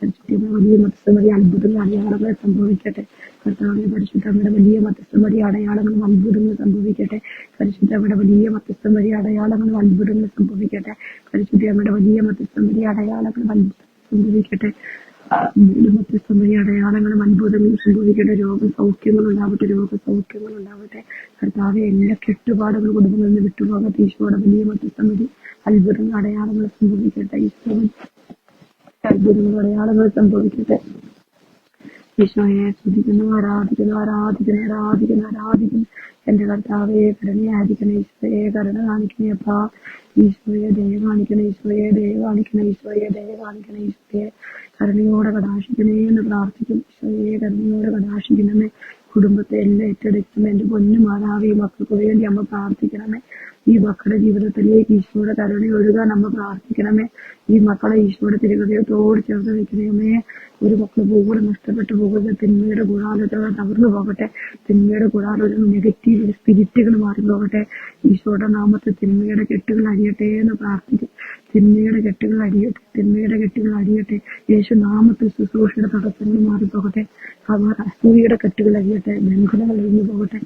പരിശുദ്ധ വലിയ മധ്യസ്ഥമതി അത്ഭുതങ്ങൾ അടയാളങ്ങൾ സംഭവിക്കട്ടെ. കർത്താവിനെ പരിശുദ്ധമ്മയുടെ വലിയ മധ്യസ്ഥമതി അടയാളങ്ങളും അത്ഭുതങ്ങൾ സംഭവിക്കട്ടെ. പരിശുദ്ധമ്മയുടെ വലിയ മധ്യസ്ഥമതി അടയാളങ്ങളും അത്ഭുതങ്ങൾ സംഭവിക്കട്ടെ. പരിശുദ്ധമ്മയുടെ വലിയ മധ്യസ്ഥമതി അടയാളങ്ങളും അത്ഭുതങ്ങൾ സംഭവിക്കട്ടെ. മധ്യസ്ഥം വഴി അടയാളങ്ങളും അത്ഭുതങ്ങളും സംഭവിക്കട്ടെ. രോഗസൗഖ്യങ്ങൾ ഉണ്ടാവട്ടെ, രോഗസൗഖ്യങ്ങൾ ഉണ്ടാവട്ടെ. കർത്താവെ, എല്ലാ കെട്ടുപാടുകൾ കുടുംബങ്ങളിൽ നിന്ന് വിട്ടുപോകട്ടെ. ഈശോയുടെ വലിയ മധ്യസ്ഥം വഴി അത്ഭുതങ്ങൾ അടയാളങ്ങൾ സംഭവിക്കട്ടെ. ഈശോയുടെ അത്ഭുതങ്ങൾ അടയാളങ്ങൾ സംഭവിക്കട്ടെ. ഈശോയെ സ്തുതിക്കുന്നു, ആരാധിക്കുന്നു, ആരാധിക്കുന്നു, ആരാധിക്കുന്നു, ആരാധിക്കുന്നു. എന്റെ കർത്താവെ, കരുണയായിരിക്കണേ. ഈശോയെ കരുണ കാണിക്കണേ അപ്പാ. ഈശോയെ ദയ കാണിക്കണേ. ഈശോയെ ദയ കാണിക്കണേ. ഈശോയെ ദയ കാണിക്കണേ. ഈശോയെ കരുണയോടെ കടാക്ഷിക്കണേ എന്ന് പ്രാർത്ഥിക്കും. ഈശോയെ കരുണയോടെ കടാക്ഷിക്കണമേ. കുടുംബത്തെ എല്ലാം ഏറ്റെടുക്കണം. എന്റെ പൊന്നു മാതാവേ, ഈ മക്കൾക്ക് വേണ്ടി അമ്മ പ്രാർത്ഥിക്കണമേ. ഈ മക്കളുടെ ജീവിതത്തിലേക്ക് ഈശോയുടെ കരുണ ഒഴുകാൻ അമ്മ പ്രാർത്ഥിക്കണമേ. ഈ മക്കളെ ഈശോയുടെ തിരുഹൃദയത്തോട് ചേർത്ത് വെക്കണമേ. ഒരു മക്കൾ പോലും നഷ്ടപ്പെട്ടു പോകരുത്. തിന്മയുടെ ഗുണാലകൾ തകർന്നു പോകട്ടെ. തിന്മയുടെ ഗുണാലൊരു നെഗറ്റീവ് സ്പിരിറ്റുകൾ മാറി പോകട്ടെ. ഈശോയുടെ നാമത്തിൽ തിന്മയുടെ കെട്ടുകൾ അടിയട്ടെ എന്ന് പ്രാർത്ഥിക്കും. തിന്മയുടെ കെട്ടുകൾ അടിയട്ടെ. തിന്മയുടെ കെട്ടുകൾ അടിയട്ടെ. യേശു നാമത്തിൽ ശുശ്രൂഷയുടെ തടസ്സങ്ങൾ മാറിപ്പോകട്ടെ. അസൂയയുടെ കെട്ടുകൾ അടിയട്ടെ. ബന്ധനങ്ങൾ ഒഴിഞ്ഞു പോകട്ടെ.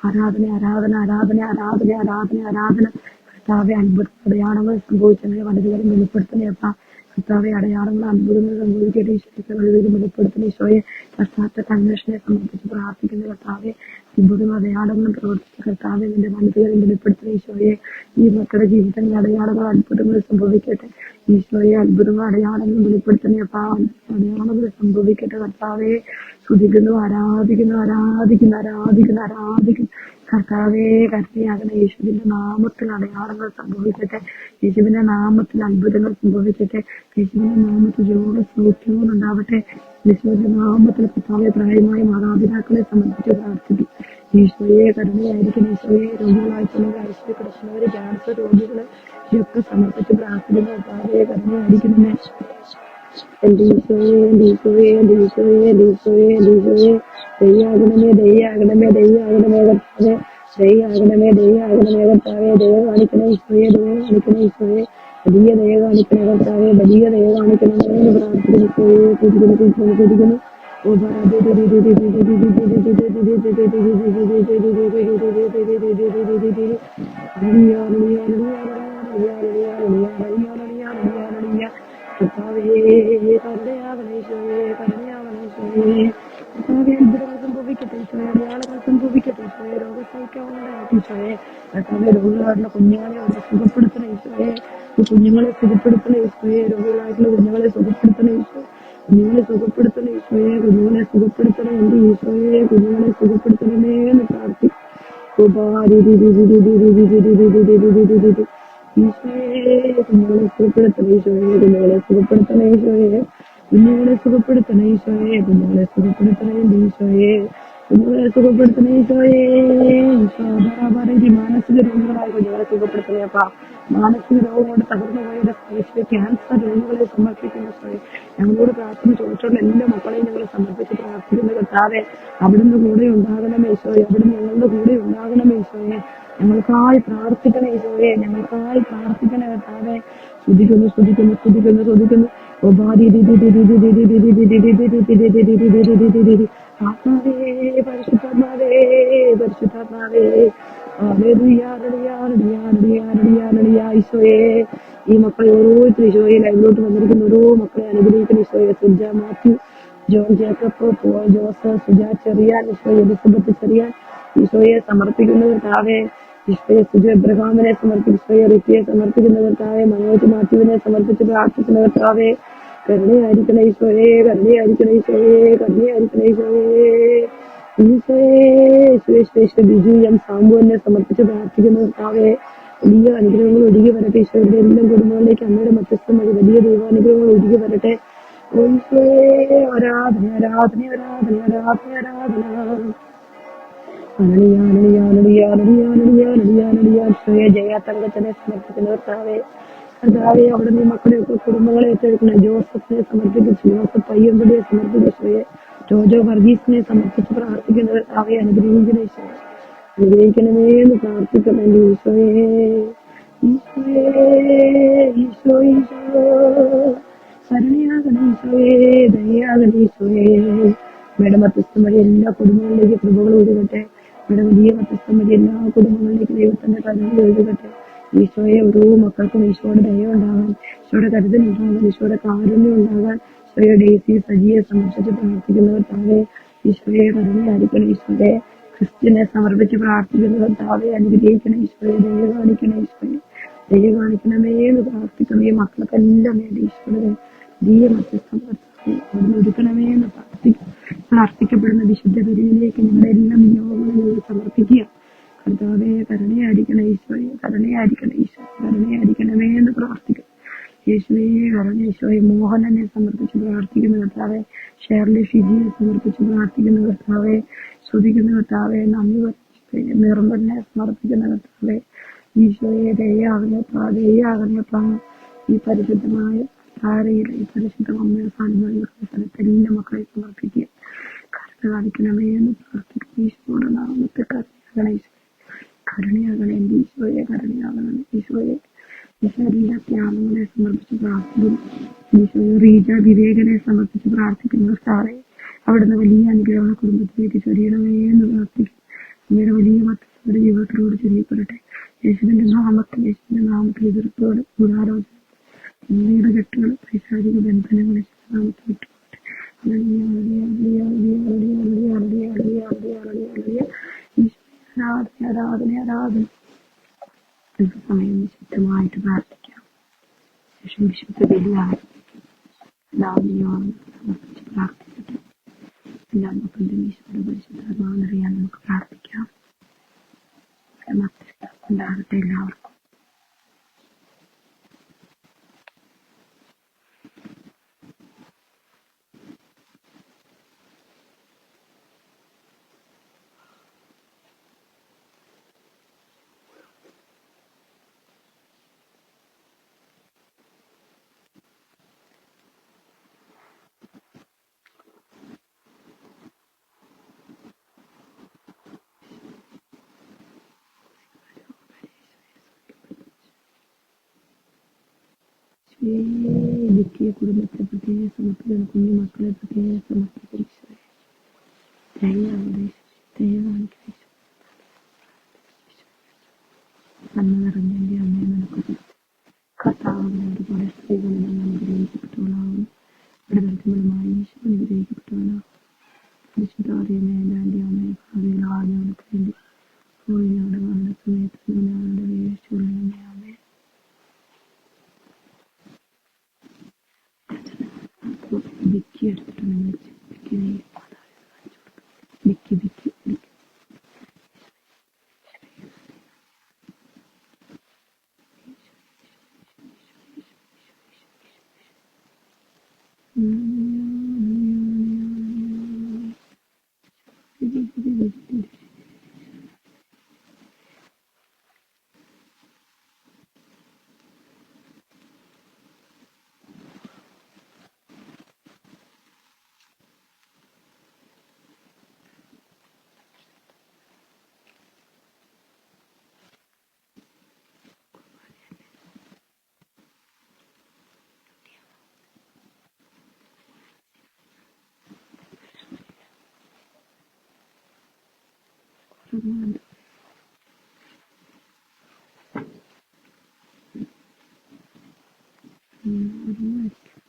ആരാധന, ആരാധന, ആരാധന, ആരാധന, ആരാധന, ആരാധന. കർത്താവെ, അത്ഭുത അടയാളങ്ങൾ സംഭവിച്ചതിനെ വലുതുകാലം വെളിപ്പെടുത്തണേ അപ്പ. കർത്താവെ, അടയാളങ്ങൾ അത്ഭുതങ്ങൾ സംഭവിക്കട്ടെ. ഈശോയ്ക്ക് വലുതും വെളിപ്പെടുത്തണേ. ഈശോയെ കർത്താത്ത കൺവെൻഷനെ സംബന്ധിച്ച് പ്രാർത്ഥിക്കുന്ന കർത്താവെ, അത്ഭുതങ്ങളും അടയാളങ്ങളും പ്രവർത്തിച്ച കർത്താവെ, നിന്റെ വലുതുകാലം വെളിപ്പെടുത്തണേ. ഈശോയെ, ഈ മക്കളുടെ ജീവിതങ്ങളിൽ അടയാളങ്ങൾ അത്ഭുതങ്ങൾ സംഭവിക്കട്ടെ. ഈശോയെ, അത്ഭുതങ്ങൾ അടയാളങ്ങൾ വെളിപ്പെടുത്തണേ അപ്പ. അടയാളങ്ങൾ സംഭവിക്കട്ടെ. കർത്താവെ, സ്തുതിക്കുന്നു, ആരാധിക്കുന്നു, ആരാധിക്കുന്നു, ആരാധിക്കുന്നു, ആരാധിക്കുന്നു. കർത്താവെ, കരുണയാകണേ. യേശുവിന്റെ നാമത്തിൽ അടയാളങ്ങൾ സംഭവിക്കട്ടെ. യേശുവിന്റെ നാമത്തിൽ അത്ഭുതങ്ങൾ സംഭവിക്കട്ടെ. യേശുവിന്റെ നാമത്തിൽ രോഗസൗഖ്യങ്ങൾ ഉണ്ടാവട്ടെ. യേശുവിന്റെ നാമത്തിൽ കർത്താവെ, പ്രായമായ മാതാപിതാക്കളെ സംബന്ധിച്ച് പ്രാർത്ഥിക്കും. ഈശോയെ കരുണയായിരിക്കും. ഈശോയെ രോഗികളായിട്ടുള്ളവർ, ഐശ്വര്യ കിടക്കുന്നവര്, ക്യാൻസർ രോഗികള് ഇതൊക്കെ സമർപ്പിച്ച് പ്രാർത്ഥിക്കുന്ന കർത്താവെ, കരുണയായിരിക്കണമേ. എന്റെ ഈശോയെ, എന്റെ ഈശോയെ, എന്റെ ഈശോയെ, എന്റെ ഈശോയെ, എന്റെ ഈശോയെ, ദയ്യാകണമേ, ദയ്യാകണമേ, ദയ്യാകണമേ കർത്താവേ, ദയ്യാകണമേ, ദയ്യാകണമേ കർത്താവേ, ദയ കാണിക്കണേ ഈശോയെ, ദയ കാണിക്കണേ ഈശോയെ, വലിയ ദയ കാണിക്കണേ കർത്താവേ, വലിയ ദയ കാണിക്കണമേ എന്ന് പ്രാർത്ഥിക്കുന്നു. ഈശോയെ കുതിക്കുന്നു, കുതിക്കുന്നു, കുതിക്കുന്നു. കർത്താവേ, കരുണയാകണേ ഈശോയെ, കരുണയാകണേ ഈശോയെ. കർത്താവേ, അത്ഭുതങ്ങൾ സംഭവിക്കട്ടെ ഈശോയെ, അടയാളങ്ങൾ സംഭവിക്കട്ടെ ഈശോയെ, രോഗസൗഖ്യമുണ്ടാകട്ടെ ഈശോയെ. കർത്താവേ, രോഗികളായിട്ടുള്ള കുഞ്ഞുങ്ങളെ അവിടെ സുഖപ്പെടുത്തണേ ഈശോയെ. ഈ കുഞ്ഞുങ്ങളെ സുഖപ്പെടുത്തണേ ഈശോയെ. രോഗികളായിട്ടുള്ള കുഞ്ഞുങ്ങളെ സുഖപ്പെടുത്തണേ ഈശോ. കുഞ്ഞുങ്ങളെ സുഖപ്പെടുത്തണേ ഈശോയെ. കുഞ്ഞുങ്ങളെ സുഖപ്പെടുത്തണേ എന്റെ ഈശോയെ. കുഞ്ഞുങ്ങളെ സുഖപ്പെടുത്തണമേ എന്ന് പ്രാർത്ഥിക്കും. ഈശോയെ, കുഞ്ഞുങ്ങളെ സുഖപ്പെടുത്തണേ ഈശോയെ. കുഞ്ഞുങ്ങളെ സുഖപ്പെടുത്തണേ ഈശോയെ. കുഞ്ഞുങ്ങളെ സുഖപ്പെടുത്തണേ ഈശോയെ. കുഞ്ഞുങ്ങളെ സുഖപ്പെടുത്തണേ ഈശോയെ. കുഞ്ഞുങ്ങളെ സുഖപ്പെടുത്തണേ ഈശോയെ. മാനസിക രോഗികളായ കുഞ്ഞുങ്ങളെ സുഖപ്പെടുത്തണേ അപ്പ. മാനസിക രോഗം കൊണ്ട് തകർന്നു പോയ ക്യാൻസർ രോഗികളെ സമർപ്പിക്കുന്ന ഈശോയെ. ഞങ്ങളോട് പ്രാർത്ഥന ചോദിച്ചുള്ള എല്ലാ മക്കളെയും ഞങ്ങൾ സമർപ്പിച്ച് പ്രാർത്ഥിക്കുന്ന കർത്താവെ, അവിടുന്ന് കൂടെ ഉണ്ടാകണമേ ഈശോയെ. അവിടുന്ന് ഞങ്ങളുടെ കൂടെ ഉണ്ടാകണമേ ഈശോയെ. ഞങ്ങൾക്കായി പ്രാർത്ഥിക്കണേ ഈശോയെ. ഞങ്ങൾക്കായി പ്രാർത്ഥിക്കണേ കർത്താവെ. സ്തുതിക്കുന്നു, സ്തുതിക്കുന്നു, സ്തുതിക്കുന്നു, സ്തുതിക്കുന്നു. ആത്മാവേ, പരിശുദ്ധാത്മാവേ, പരിശുദ്ധാത്മാവേ, ഈശോയെ, ഈ മക്കളെ ഓരോരുത്തരും ഈശോയെ ലൈവിലോട്ട് വന്നിരിക്കുന്ന ഓരോ മക്കളെ അനുഗ്രഹിക്കുന്ന ഈശോയെ. സുജ മാത്യു, ജോൺ ജേക്കബ്, പോൾ ജോസ്, സുജ ചെറിയാൻ, ഈശോയെ എലിസബത്ത് ചെറിയാൻ ഈശോയെ സമർപ്പിക്കുന്ന കർത്താവേ. ഈശോയെ സുജ എബ്രഹാമിനെ സമർപ്പിച്ച്, ഈശോയെ റിറ്റിയെ സമർപ്പിക്കുന്ന കർത്താവേ. മനോജ് മാത്യുവിനെ സമർപ്പിച്ച് പ്രാർത്ഥിക്കുന്ന കർത്താവേ. കരുണയായിരിക്കണേ ഈശോയെ, കരുണയായിരിക്കണേ ഈശോയെ, കരുണയായിരിക്കണേ ഈശോയെ. ഈശോയെ ബിജു എം സാമ്പുവിനെ സമർപ്പിച്ച് പ്രാർത്ഥിക്കുന്ന കർത്താവേ. വലിയ അനുഗ്രഹങ്ങൾ ഒഴുകി വരട്ടെ ഈശോയുടെ എല്ലാം കുടുംബങ്ങളിലേക്ക് അമ്മയുടെ മധ്യസ്ഥം വഴി വലിയ ദൈവാനുഗ്രഹങ്ങൾ ഒഴുകി വരട്ടെ. ഈശോയെ, ആരാധന, ആരാധന, ആരാധന, ആരാധന, ആരാധന. ഈശോയെ, ജയാതങ്കച്ചനെ സമർപ്പിക്കുന്ന കർത്താവേ. കർത്താവേ, അവിടെ നീ മക്കളെയൊക്കെ കുടുംബങ്ങളെ ഏറ്റെടുക്കണം. ജോസഫിനെ സമർപ്പിച്ചു, ജോസഫ് പയ്യമ്പടിയെ സമർപ്പിച്ചു ഈശോയെ. ജോജോ വർഗീസിനെ സമർപ്പിച്ച് പ്രാർത്ഥിക്കുന്ന കർത്താവെ, അനുഗ്രഹിക്കണ ഈശോയെ. അനുഗ്രഹിക്കണമേ എന്ന് പ്രാർത്ഥിക്കണം എന്റെ ഈശോയെ. ഈശോയെ, ഈശോ, ഈശോ, കരുണയാകണ ഈശോയെ, ദയാകണ ഈശോയെ. അമ്മയുടെ മധ്യസ്ഥം വഴി എല്ലാ കുടുംബങ്ങളിലേക്ക് കൃപകൾ ഒഴുകട്ടെ. അമ്മയുടെ വലിയ മധ്യസ്ഥം വഴി എല്ലാ കുടുംബങ്ങളിലേക്ക് ദൈവത്തിന്റെ കരുണ ഒഴുകട്ടെ. ഈശോയെ, ഓരോ മക്കൾക്കും ഈശോയുടെ ദയ ഉണ്ടാകാൻ, ഈശോയുടെ കരുതൽ ഉണ്ടാകാൻ, ഈശോയുടെ കാരുണ്യം ഉണ്ടാകാൻ, ഈശോയെ ഡേസി സജിയെ സമർപ്പിച്ച് പ്രാർത്ഥിക്കുന്ന കർത്താവെ, ഈശോയെ കരുണയായിരിക്കണം ഈശോയെ. ക്രിസ്ത്യനെ സമർപ്പിച്ച് പ്രാർത്ഥിക്കുന്ന കർത്താവെ അനുഗ്രഹിക്കണം ഈശോയെ. ദയ കാണിക്കണം ഈശോയെ. ദയ കാണിക്കണമേ എന്ന് പ്രാർത്ഥിക്കണം. ഈ മക്കൾക്കെല്ലാം വേണ്ടി ഈശോയുടെ ദീയ മധ്യസ്ഥം കർത്താവെ അവിടുന്ന് ഒരുക്കണമേ എന്ന് പ്രാർത്ഥിക്കപ്പെടുന്ന വിശുദ്ധ ബലിയിലേക്ക് ഞങ്ങളുടെ എല്ലാ നിയോഗങ്ങളും സമർപ്പിക്കുക. കർത്താവെ കരുണയായിരിക്കണം ഈശോയെ. കരുണയായിരിക്കണം ഈശോ. കരുണയായിരിക്കണമേ എന്ന് പ്രാർത്ഥിക്കും. യേശുവേ കരുണ ഈശോയെ. മോഹനനെ സമർപ്പിച്ച് പ്രാർത്ഥിക്കുന്ന കർത്താവെ, ഷേർലി ഷിജിയെ സമർപ്പിച്ച് പ്രാർത്ഥിക്കുന്ന കർത്താവെ, സ്തുതിക്കുന്ന കർത്താവെ, നന്ദി പറയുന്ന നിർമ്മലിനെ സമർപ്പിക്കുന്ന കർത്താവെ, ഈശോയെ ദയാകണേപ്പാ, ദയാകണേപ്പാ. ഈ പരിശുദ്ധമായ ധാരയിൽ ഈ പരിശുദ്ധ അമ്മയുടെ സാന്നിധ്യം സ്ഥലത്തെല്ലാം മക്കളെ സമർപ്പിക്കുക. കരുണ കാണിക്കണമേ എന്ന് പ്രാർത്ഥിക്കും. ഈശോയുടെ നാമത്തെ കരുണയാകണേ ഈശോയെ. കരുണയാകണേ എൻ്റെ ഈശോയെ. കരുണയാകണം ഈശോയെ. ഈശോ എല്ലാ ത്യാഗങ്ങളെ സമർപ്പിച്ച് പ്രാർത്ഥിക്കുന്നു. ഈശോയെ റീജ വിവേകനെ സമർപ്പിച്ച് പ്രാർത്ഥിക്കുന്നു കർത്താവെ. അവിടുന്ന് വലിയ അനുഗ്രഹങ്ങൾ കുടുംബത്തിലേക്ക് ചൊരിയണമേ എന്ന് പ്രാർത്ഥിക്കും. അമ്മയുടെ വലിയ മറ്റുള്ളവരുടെ ജീവിതത്തിലൂടെ ചൊല്ലിപ്പെടട്ടെ. യേശുവിന്റെ നാമത്തിൽ എതിർപ്പുകൾ, ഗുണാലോചന, ഇന്ത്യയുടെ കെട്ടുകൾ, പൈശാചിക ബന്ധനങ്ങൾ നാമത്തിൽ വിട്ടുപോകട്ടെ. ആരാധന ആരാധന. സമയം വിശുദ്ധമായിട്ട് പ്രാർത്ഥിക്കാം. ശേഷം വിശുദ്ധ ബലിയാണ് എല്ലാവരെയും സമർപ്പിച്ച് പ്രാർത്ഥിക്കട്ടെ. എല്ലാ മക്കളുടെയും ഈശോയുടെ പരിശുദ്ധാത്മാവെന്നറിയാൻ നമുക്ക് പ്രാർത്ഥിക്കാം. മധ്യസ്ഥം ഉണ്ടാകട്ടെ എല്ലാവർക്കും. എനിക്ക് കുടുംബത്തെ പ്രത്യേക സമർപ്പിക്കണം. കുഞ്ഞു മക്കളെ പ്രത്യേക സമർപ്പിക്കണം. നന്മ നിറഞ്ഞ എൻ്റെ അമ്മയെ നിനക്ക് കർത്താവിനോട് പോലെ സ്ത്രീകളിലും അനുഗ്രഹിക്കപ്പെട്ടവളാകുന്നു. ഇവിടെ തരത്തിലുമായി ഈശോ അനുഗ്രഹിക്കപ്പെട്ടവളാകും. പരിശുദ്ധമറിയമേ എൻ്റെ അമ്മയെ ഭാവിയിൽ ആദ്യങ്ങൾക്ക് വേണ്ടി പോയി ഞങ്ങളുടെ മരണസമയത്ത് ഞങ്ങളുടെ വേശുള്ളമേ അമ്മേ. ബിക്കി എടുത്തിട്ടുണ്ട്. ബിക്കി ബിക്കി ബിക്കി ഒരുമായിരിക്കും.